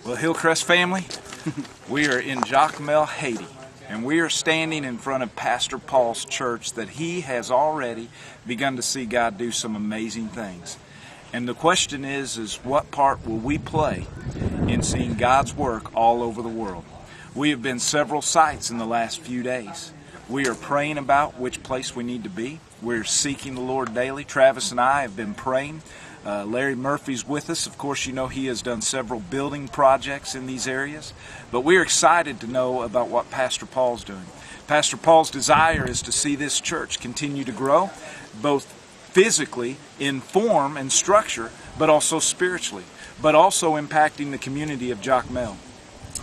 Well, Hillcrest family, we are in Jacmel, Haiti, and we are standing in front of Pastor Paul's church that he has already begun to see God do some amazing things. And the question is what part will we play in seeing God's work all over the world? We have been several sites in the last few days. We are praying about which place we need to be. We're seeking the Lord daily. Travis and I have been praying. Larry Murphy's with us. Of course, you know he has done several building projects in these areas. But we're excited to know about what Pastor Paul's doing. Pastor Paul's desire is to see this church continue to grow, both physically, in form and structure, but also spiritually, but also impacting the community of Jacmel.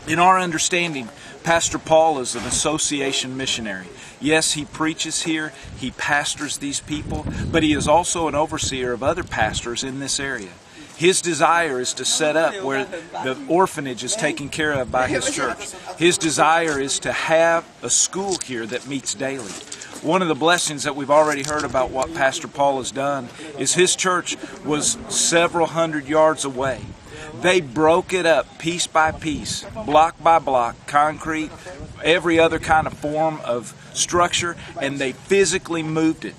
In our understanding, Pastor Paul is an association missionary. Yes, he preaches here, he pastors these people, but he is also an overseer of other pastors in this area. His desire is to set up where the orphanage is taken care of by his church. His desire is to have a school here that meets daily. One of the blessings that we've already heard about what Pastor Paul has done is his church was several hundred yards away. They broke it up piece by piece, block by block, concrete, every other kind of form of structure, and they physically moved it.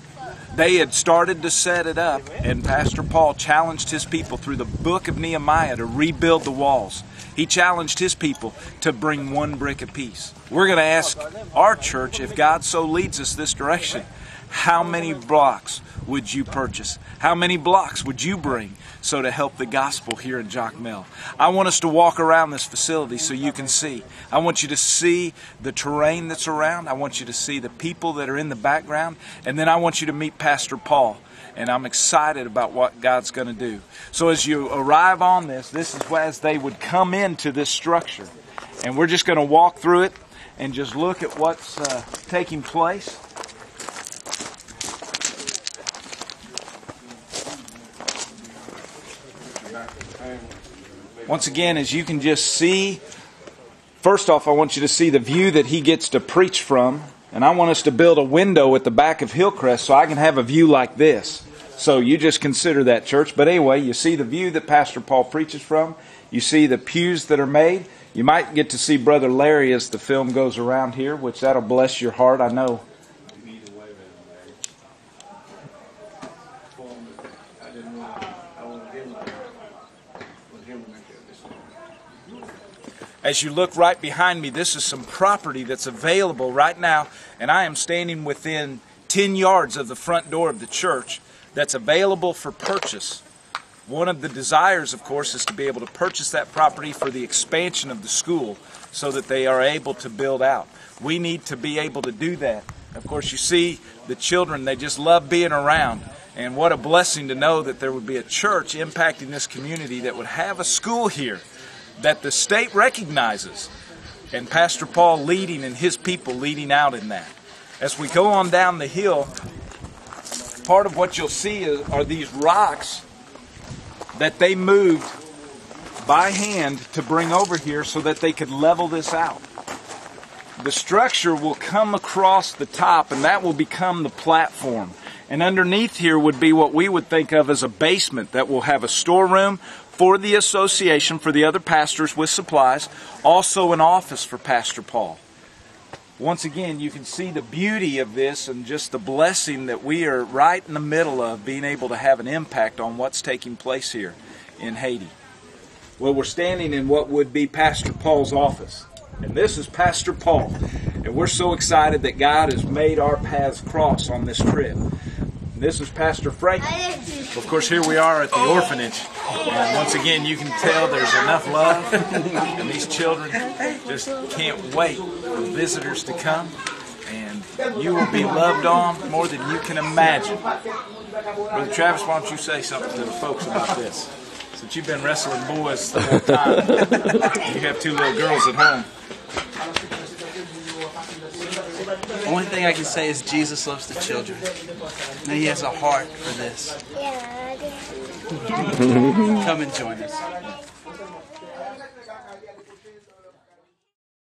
They had started to set it up, and Pastor Paul challenged his people through the book of Nehemiah to rebuild the walls. He challenged his people to bring one brick apiece. We're going to ask our church, if God so leads us this direction, how many blocks would you purchase? How many blocks would you bring so to help the gospel here in Jacmel? I want us to walk around this facility so you can see. I want you to see the terrain that's around. I want you to see the people that are in the background. And then I want you to meet Pastor Paul. And I'm excited about what God's going to do. So as you arrive on this is as they would come into this structure. And we're just going to walk through it and just look at what's taking place. Once again, as you can just see, first off, I want you to see the view that he gets to preach from. And I want us to build a window at the back of Hillcrest so I can have a view like this. So you just consider that, church. But anyway, you see the view that Pastor Paul preaches from. You see the pews that are made. You might get to see Brother Larry as the film goes around here, which that'll bless your heart, I know. As you look right behind me, this is some property that's available right now, and I am standing within 10 yards of the front door of the church that's available for purchase. One of the desires, of course, is to be able to purchase that property for the expansion of the school so that they are able to build out. We need to be able to do that. Of course, you see the children, they just love being around. And what a blessing to know that there would be a church impacting this community that would have a school here that the state recognizes, and Pastor Paul leading and his people leading out in that. As we go on down the hill, part of what you'll see are these rocks that they moved by hand to bring over here so that they could level this out. The structure will come across the top, and that will become the platform. And underneath here would be what we would think of as a basement that will have a storeroom for the association, for the other pastors with supplies, also an office for Pastor Paul. Once again, you can see the beauty of this and just the blessing that we are right in the middle of being able to have an impact on what's taking place here in Haiti. Well, we're standing in what would be Pastor Paul's office. And this is Pastor Paul. And we're so excited that God has made our paths cross on this trip. This is Pastor Frank. Of course, here we are at the orphanage. And once again, you can tell there's enough love. And these children just can't wait for visitors to come. And you will be loved on more than you can imagine. Brother Travis, why don't you say something to the folks about this? Since you've been wrestling boys the whole time. You have two little girls at home. The only thing I can say is Jesus loves the children. And he has a heart for this. Come and join us.